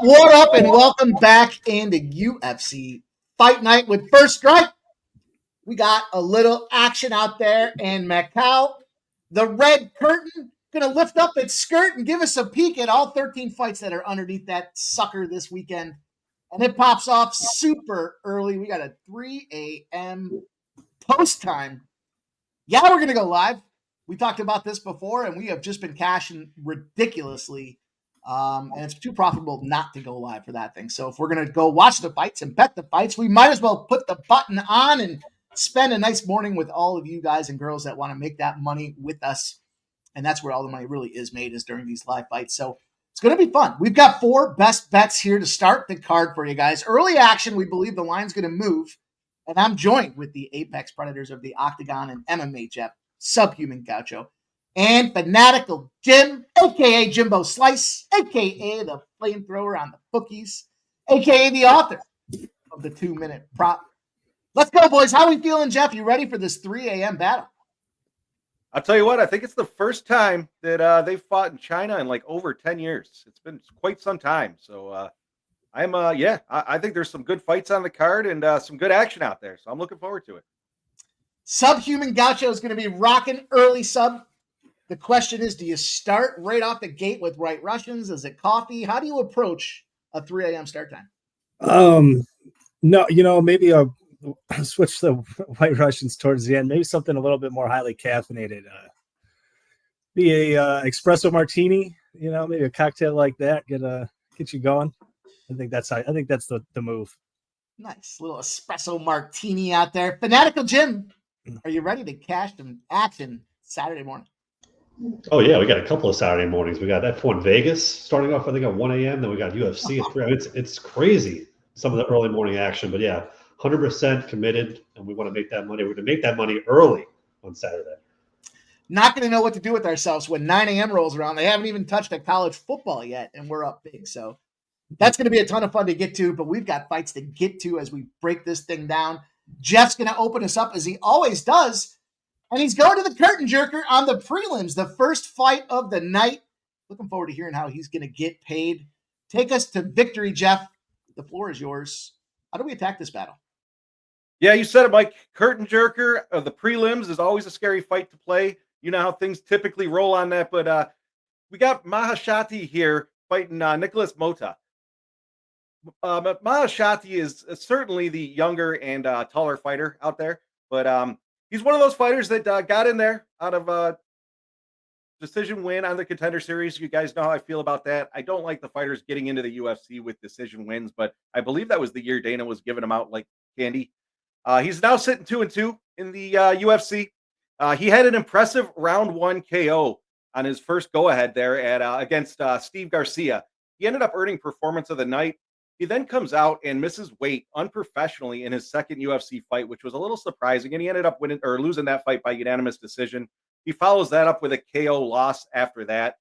What up, and welcome back into UFC Fight Night with First Strike. We got a little action out there in Macau. The red curtain going to lift up its skirt and give us a peek at all 13 fights that are underneath that sucker this weekend. And it pops off super early. We got a 3 a.m. post time. Yeah, we're going to go live. We talked about this before, and we have just been cashing ridiculously. And it's too profitable not to go live for that thing. So if we're going to go watch the fights and bet the fights, we might as well put the button on and spend a nice morning with all of you guys and girls that want to make that money with us. And that's where all the money really is made, is during these live fights. So it's going to be fun. We've got 4 best bets here to start the card for you guys. Early action, we believe the line's going to move. And I'm joined with the Apex Predators of the Octagon and MMA Jeff, Subhuman Gaucho, and Fanatical Jim, a.k.a. Jimbo Slice, a.k.a. the flamethrower on the bookies, a.k.a. the author of the 2-minute prop. Let's go, boys. How are we feeling, Jeff? You ready for this 3 a.m. battle? I'll tell you what, I think it's the first time that they've fought in China in like over 10 years. It's been quite some time. So I think there's some good fights on the card and some good action out there. So I'm looking forward to it. Subhuman Gaucho is going to be rocking early sub. The question is, do you start right off the gate with White Russians? Is it coffee? How do you approach a 3 a.m. start time? No, maybe I'll switch the White Russians towards the end. Maybe something a little bit more highly caffeinated. Be a espresso martini, maybe a cocktail like that. Get you going. I think that's the move. Nice little espresso martini out there. Fanatical Jim, are you ready to cash some action Saturday morning? Oh, yeah, we got a couple of Saturday mornings. We got F1 Vegas starting off, I think, at 1 a.m. Then we got UFC at 3. I mean, it's crazy, some of the early morning action. But, yeah, 100% committed, and we want to make that money. We're going to make that money early on Saturday. Not going to know what to do with ourselves when 9 a.m. rolls around. They haven't even touched a college football yet, and we're up big. So that's going to be a ton of fun to get to, but we've got fights to get to as we break this thing down. Jeff's going to open us up, as he always does. And he's going to the curtain jerker on the prelims, the first fight of the night. Looking forward to hearing how he's going to get paid. Take us to victory, Jeff. The floor is yours. How do we attack this battle? Yeah, you said it, Mike. Curtain jerker of the prelims is always a scary fight to play. You know how things typically roll on that, but we got Maheshati here fighting Nicholas Mota. Maheshati is certainly the younger and taller fighter out there, but he's one of those fighters that got in there out of a decision win on the Contender Series. You guys know how I feel about that. I don't like the fighters getting into the UFC with decision wins, but I believe that was the year Dana was giving them out like candy. He's now sitting 2-2 in the UFC. He had an impressive round 1 KO on his first go-ahead there against Steve Garcia. He ended up earning performance of the night. He then comes out and misses weight unprofessionally in his second UFC fight, which was a little surprising, and he ended up losing that fight by unanimous decision. He follows that up with a KO loss after that.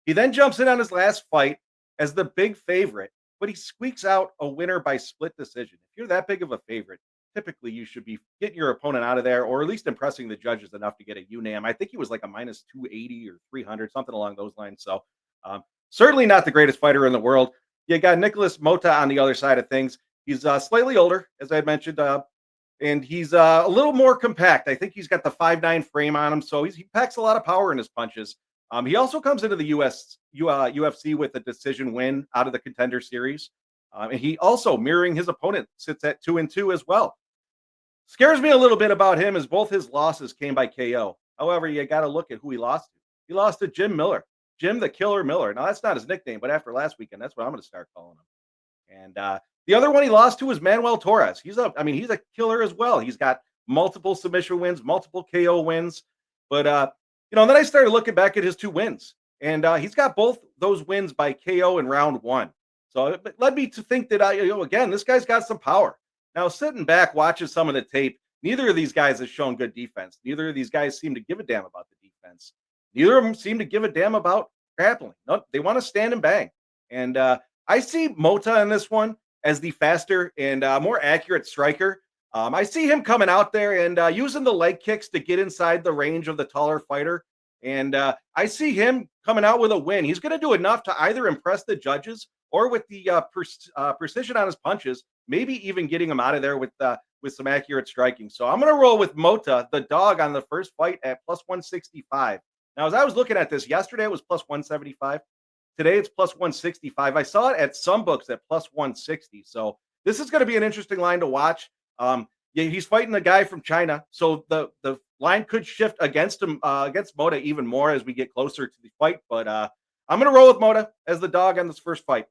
He then jumps in on his last fight as the big favorite, but he squeaks out a winner by split decision. If you're that big of a favorite, typically you should be getting your opponent out of there, or at least impressing the judges enough to get a UNAM. I think he was like a minus 280 or 300, something along those lines. So certainly not the greatest fighter in the world. You got Nicholas Mota on the other side of things. He's slightly older, as I mentioned, and he's a little more compact. I think he's got the 5'9" frame on him, so he packs a lot of power in his punches. He also comes into the UFC with a decision win out of the Contender Series. And he also, mirroring his opponent, sits at 2-2 as well. Scares me a little bit about him as both his losses came by KO. However, you got to look at who he lost to. He lost to Jim Miller. Jim the Killer Miller. Now, that's not his nickname, but after last weekend, that's what I'm going to start calling him. And the other one he lost to was Manuel Torres. He's a killer as well. He's got multiple submission wins, multiple KO wins. But, then I started looking back at his 2 wins. And he's got both those wins by KO in round 1. So it led me to think that, again, this guy's got some power. Now, sitting back, watching some of the tape, neither of these guys has shown good defense. Neither of these guys seem to give a damn about the defense. Neither of them seem to give a damn about grappling. No, they want to stand and bang. And I see Mota in this one as the faster and more accurate striker. I see him coming out there and using the leg kicks to get inside the range of the taller fighter. And I see him coming out with a win. He's going to do enough to either impress the judges or with the precision on his punches, maybe even getting him out of there with some accurate striking. So I'm going to roll with Mota, the dog, on the first fight at plus 165. Now, as I was looking at this yesterday, it was plus 175. Today it's plus 165. I saw it at some books at plus 160. So this is going to be an interesting line to watch. Yeah, he's fighting a guy from China, so the line could shift against him, against Mota, even more as we get closer to the fight. But I'm going to roll with Mota as the dog on this first fight.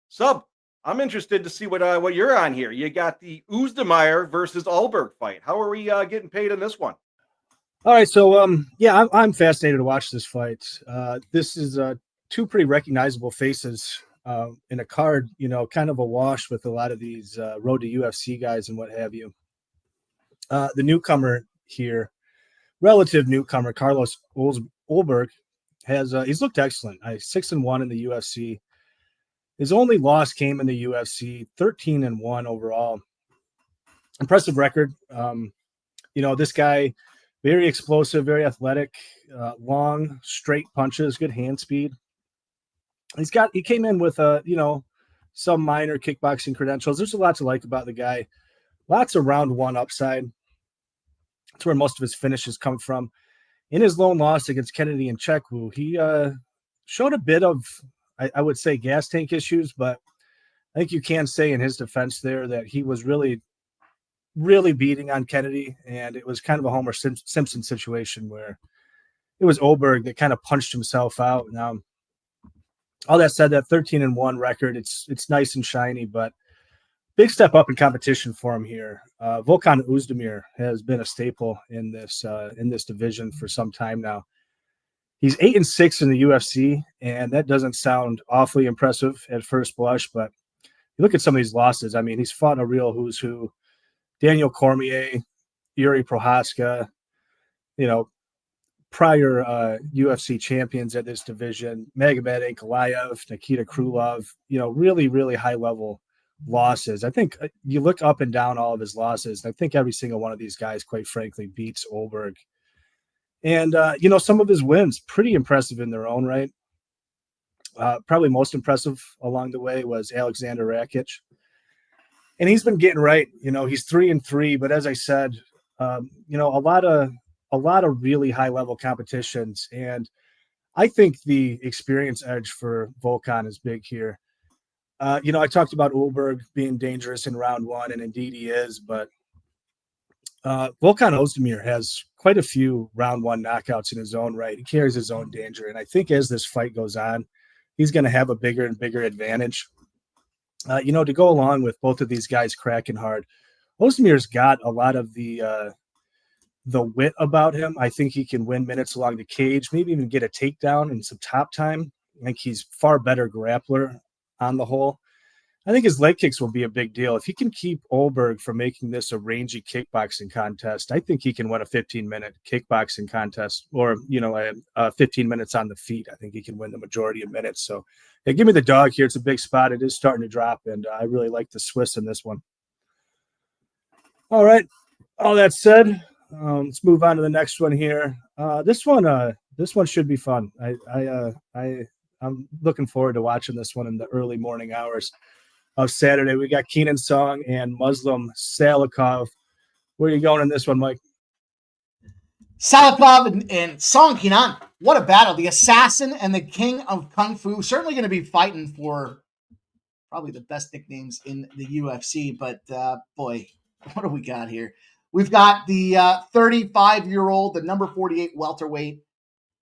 Sub, I'm interested to see what you're on here. You got the Oezdemir versus Ulberg fight. How are we getting paid in this one? All right, so yeah, I'm fascinated to watch this fight. This is two pretty recognizable faces in a card, kind of a wash with a lot of these road to UFC guys and what have you. The newcomer here, relative newcomer, Carlos Ulberg, he's looked excellent. 6-1 in the UFC. His only loss came in the UFC, 13-1 overall. Impressive record. This guy, very explosive, very athletic, long, straight punches, good hand speed. He came in with some minor kickboxing credentials. There's a lot to like about the guy. Lots of round one upside. That's where most of his finishes come from. In his lone loss against Kennedy and Chekwu, he showed a bit of, I would say, gas tank issues, but I think you can say in his defense there that he was really, really beating on Kennedy, and it was kind of a Homer Simpson situation where it was Ulberg that kind of punched himself out. Now, all that said, that 13-1 record, it's nice and shiny, but big step up in competition for him here. Volkan Oezdemir has been a staple in this division for some time now. He's 8-6 in the UFC, and that doesn't sound awfully impressive at first blush, but you look at some of these losses. I mean, he's fought a real who's who: Daniel Cormier, Yuri Prohaska, prior UFC champions at this division, Magomed Ankalaev, Nikita Krylov, really, really high-level losses. I think you look up and down all of his losses, and I think every single one of these guys, quite frankly, beats Ulberg. And, some of his wins, pretty impressive in their own right. Probably most impressive along the way was Alexander Rakic. And he's been getting right. He's 3-3, but as I said, a lot of really high-level competitions. And I think the experience edge for Volkan is big here. I talked about Ulberg being dangerous in round one, and indeed he is, but Volkan Oezdemir has quite a few round one knockouts in his own right. He carries his own danger, and I think as this fight goes on, he's going to have a bigger and bigger advantage. To go along with both of these guys cracking hard, Ozdemir's got a lot of the wit about him. I think he can win minutes along the cage, maybe even get a takedown and some top time. I think he's far better grappler on the whole. I think his leg kicks will be a big deal. If he can keep Ulberg from making this a rangy kickboxing contest, I think he can win a 15-minute kickboxing contest, or 15 minutes on the feet. I think he can win the majority of minutes. So yeah, give me the dog here. It's a big spot. It is starting to drop, and I really like the Swiss in this one. All right. All that said, let's move on to the next one here. This one should be fun. I'm looking forward to watching this one in the early morning hours of Saturday. We got Kenan Song and Muslim Salikhov. Where are you going in this one, Mike? Salikhov and Song Kenan. What a battle. The assassin and the king of Kung Fu. Certainly going to be fighting for probably the best nicknames in the UFC. But, boy, what do we got here? We've got the 35-year-old, the number 48 welterweight,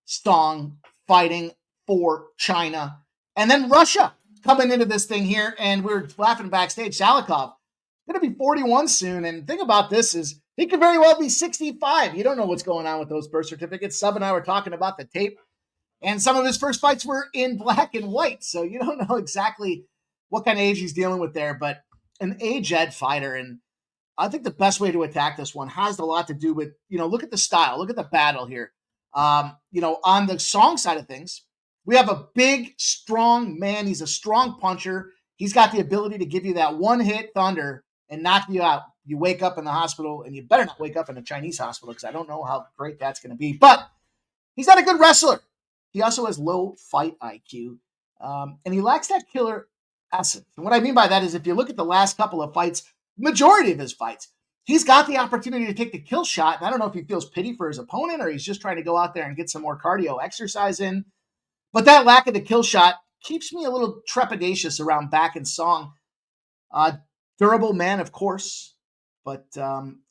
Song, fighting for China. And then Russia coming into this thing here, and we were laughing backstage. Salikhov going to be 41 soon, and the thing about this is he could very well be 65. You don't know what's going on with those birth certificates. Sub and I were talking about the tape, and some of his first fights were in black and white, so you don't know exactly what kind of age he's dealing with there, but an age-ed fighter, and I think the best way to attack this one has a lot to do with, look at the style, look at the battle here. On the Song side of things, we have a big, strong man. He's a strong puncher. He's got the ability to give you that one-hit thunder and knock you out. You wake up in the hospital, and you better not wake up in a Chinese hospital because I don't know how great that's going to be. But he's not a good wrestler. He also has low fight IQ. And he lacks that killer essence. And what I mean by that is if you look at the last couple of fights, majority of his fights, he's got the opportunity to take the kill shot. And I don't know if he feels pity for his opponent or he's just trying to go out there and get some more cardio exercise in. But that lack of the kill shot keeps me a little trepidatious around Back and Song. Durable man, of course. But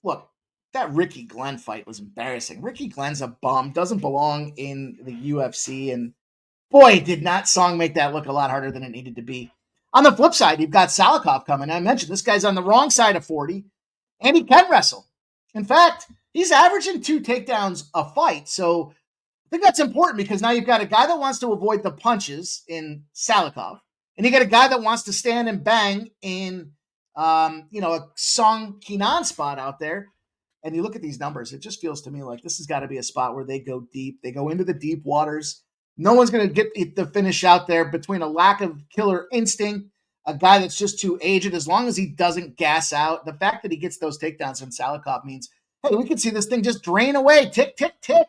look, that Ricky Glenn fight was embarrassing. Ricky Glenn's a bum, doesn't belong in the UFC. And boy, did not Song make that look a lot harder than it needed to be. On the flip side, you've got Salikhov coming. I mentioned this guy's on the wrong side of 40, and he can wrestle. In fact, he's averaging 2 takedowns a fight. So I think that's important because now you've got a guy that wants to avoid the punches in Salikhov, and you got a guy that wants to stand and bang in, a Song Kenan spot out there. And you look at these numbers, it just feels to me like this has got to be a spot where they go deep. They go into the deep waters. No one's going to get the finish out there between a lack of killer instinct, a guy that's just too aged, as long as he doesn't gas out. The fact that he gets those takedowns from Salikhov means, hey, we can see this thing just drain away, tick, tick, tick.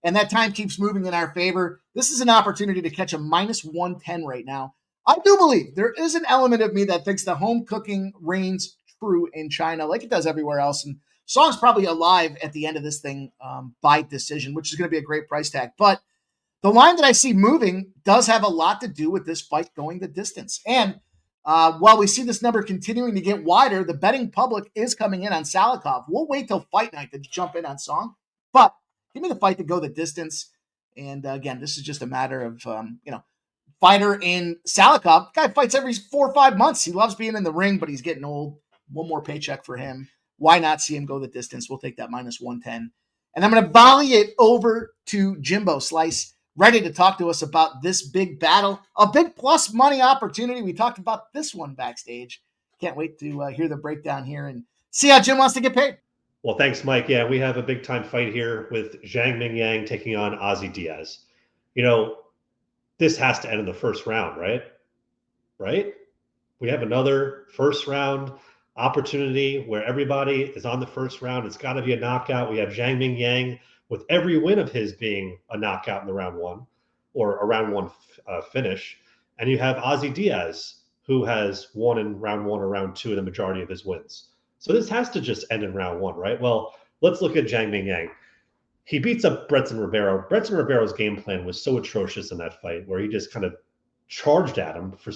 And that time keeps moving in our favor. This is an opportunity to catch a -110 right now. I do believe there is an element of me that thinks the home cooking reigns true in China like it does everywhere else. And Song's probably alive at the end of this thing by decision, which is going to be a great price tag. But the line that I see moving does have a lot to do with this fight going the distance. And while we see this number continuing to get wider, the betting public is coming in on Salikhov. We'll wait till fight night to jump in on Song. But give me the fight to go the distance. And again, this is just a matter of, fighter in Salikhov. Guy fights every 4 or 5 months. He loves being in the ring, but he's getting old. One more paycheck for him. Why not see him go the distance? We'll take that -110. And I'm going to volley it over to Jimbo Slice, ready to talk to us about this big battle, a big plus money opportunity. We talked about this one backstage. Can't wait to hear the breakdown here and see how Jim wants to get paid. Well, thanks, Mike. Yeah, we have a big time fight here with Zhang Mingyang taking on Ozzy Diaz. This has to end in the first round, right? Right? We have another first round opportunity where everybody is on the first round. It's got to be a knockout. We have Zhang Mingyang with every win of his being a knockout in the round one or a round one finish. And you have Ozzy Diaz, who has won in round one or round two in the majority of his wins. So this has to just end in round one, right? Well, let's look at Zhang Mingyang. He beats up Bretson Ribeiro. Bretson Ribeiro's game plan was so atrocious in that fight where he just kind of charged at him for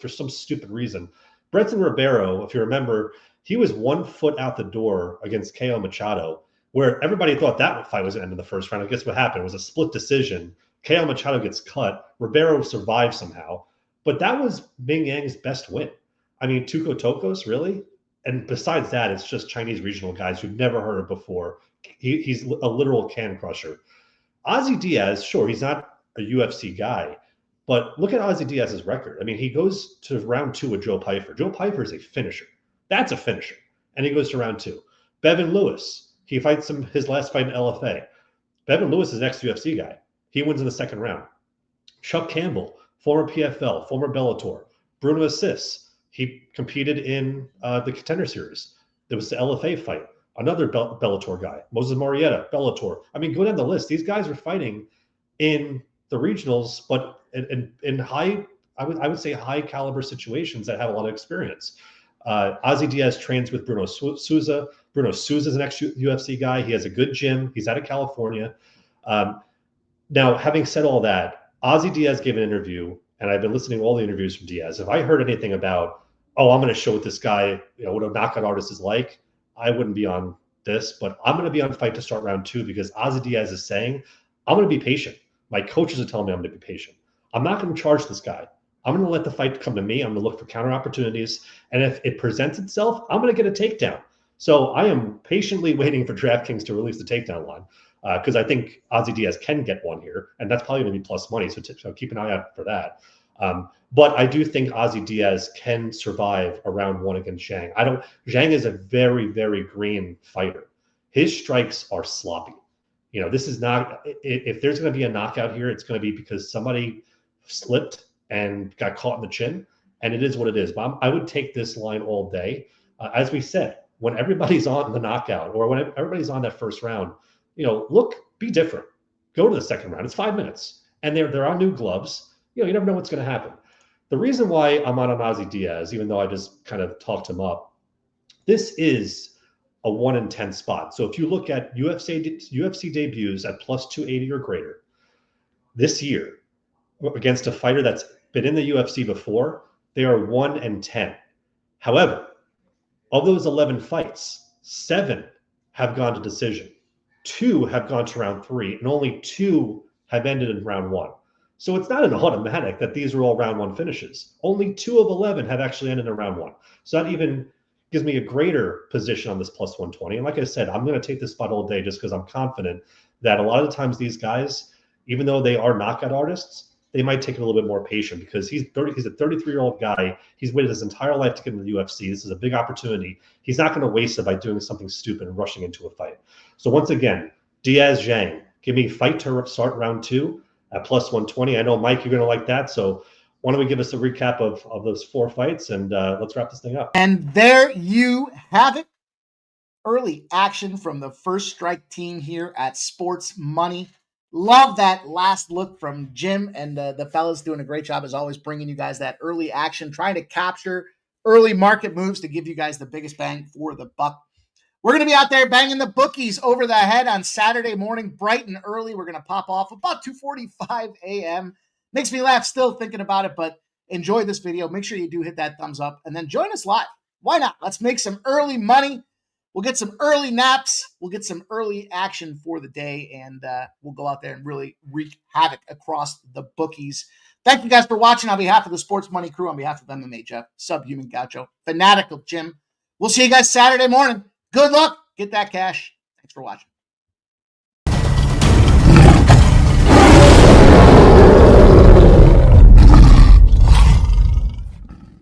some stupid reason. Bretson Ribeiro, if you remember, he was 1 foot out the door against KO Machado, where everybody thought that fight was going to end in the first round. I guess what happened was a split decision. KO Machado gets cut. Ribeiro survives somehow. But that was Mingyang's best win. I mean, Tuco Tokos, really? And besides that, it's just Chinese regional guys who've never heard of before. He's a literal can crusher. Ozzy Diaz, sure, he's not a UFC guy, but look at Ozzy Diaz's record. I mean, he goes to round two with Joe Pyfer. Joe Pyfer is a finisher. That's a finisher. And he goes to round two. Bevan Lewis, he fights his last fight in LFA. Bevan Lewis is the next UFC guy. He wins in the second round. Chuck Campbell, former PFL, former Bellator. Bruno Assis, he competed in the Contender Series. There was the LFA fight. Another Bellator guy, Moses Marietta, Bellator. I mean, go down the list. These guys are fighting in the regionals, but in high, I would say high caliber situations that have a lot of experience. Ozzy Diaz trains with Bruno Souza. Bruno Souza is an ex-UFC guy. He has a good gym. He's out of California. Now, having said all that, Ozzy Diaz gave an interview, and I've been listening to all the interviews from Diaz. If I heard anything about, I'm going to show what this guy, what a knockout artist is like, I wouldn't be on this, but I'm going to be on Fight to Start round two because Ozzy Diaz is saying, I'm going to be patient. My coaches are telling me I'm going to be patient. I'm not going to charge this guy. I'm going to let the fight come to me. I'm going to look for counter opportunities. And if it presents itself, I'm going to get a takedown. So I am patiently waiting for DraftKings to release the takedown line because I think Ozzy Diaz can get one here. And that's probably going to be plus money. So keep an eye out for that. But I do think Ozzy Diaz can survive a round one against Zhang. Zhang is a very, very green fighter. His strikes are sloppy. This is not, if there's going to be a knockout here, it's going to be because somebody slipped and got caught in the chin, and it is what it is. But I would take this line all day. As we said, when everybody's on the knockout or when everybody's on that first round, be different. Go to the second round. It's 5 minutes. And there are new gloves. You never know what's going to happen. The reason why I'm on Ozzy Diaz, even though I just kind of talked him up, this is a 1 in 10 spot. So if you look at UFC debuts at plus 280 or greater this year against a fighter that's been in the UFC before, they are 1 in 10. However, of those 11 fights, 7 have gone to decision, 2 have gone to round 3, and only 2 have ended in round 1. So it's not an automatic that these are all round 1 finishes. Only 2 of 11 have actually ended in round 1. So that even gives me a greater position on this plus 120. And like I said, I'm going to take this spot all day just because I'm confident that a lot of the times these guys, even though they are knockout artists, they might take it a little bit more patient because he's a 33-year-old guy. He's waited his entire life to get into the UFC. This is a big opportunity. He's not going to waste it by doing something stupid and rushing into a fight. So once again, Diaz, Zhang, give me fight to start round 2 at plus 120. I know, Mike, you're going to like that. So why don't we give us a recap of those 4 fights, and let's wrap this thing up. And there you have it. Early action from the First Strike team here at Sports Money. Love that last look from Jim and the fellas doing a great job as always, bringing you guys that early action, trying to capture early market moves to give you guys the biggest bang for the buck. We're going to be out there banging the bookies over the head on Saturday morning, bright and early. We're going to pop off about 2:45 a.m. Makes me laugh still thinking about it, but enjoy this video. Make sure you do hit that thumbs up and then join us live. Why not? Let's make some early money. We'll get some early naps. We'll get some early action for the day, and we'll go out there and really wreak havoc across the bookies. Thank you guys for watching on behalf of the Sports Money crew, on behalf of MMA Jeff, Subhuman Gaucho, Fanatical Jim. We'll see you guys Saturday morning. Good luck. Get that cash. Thanks for watching.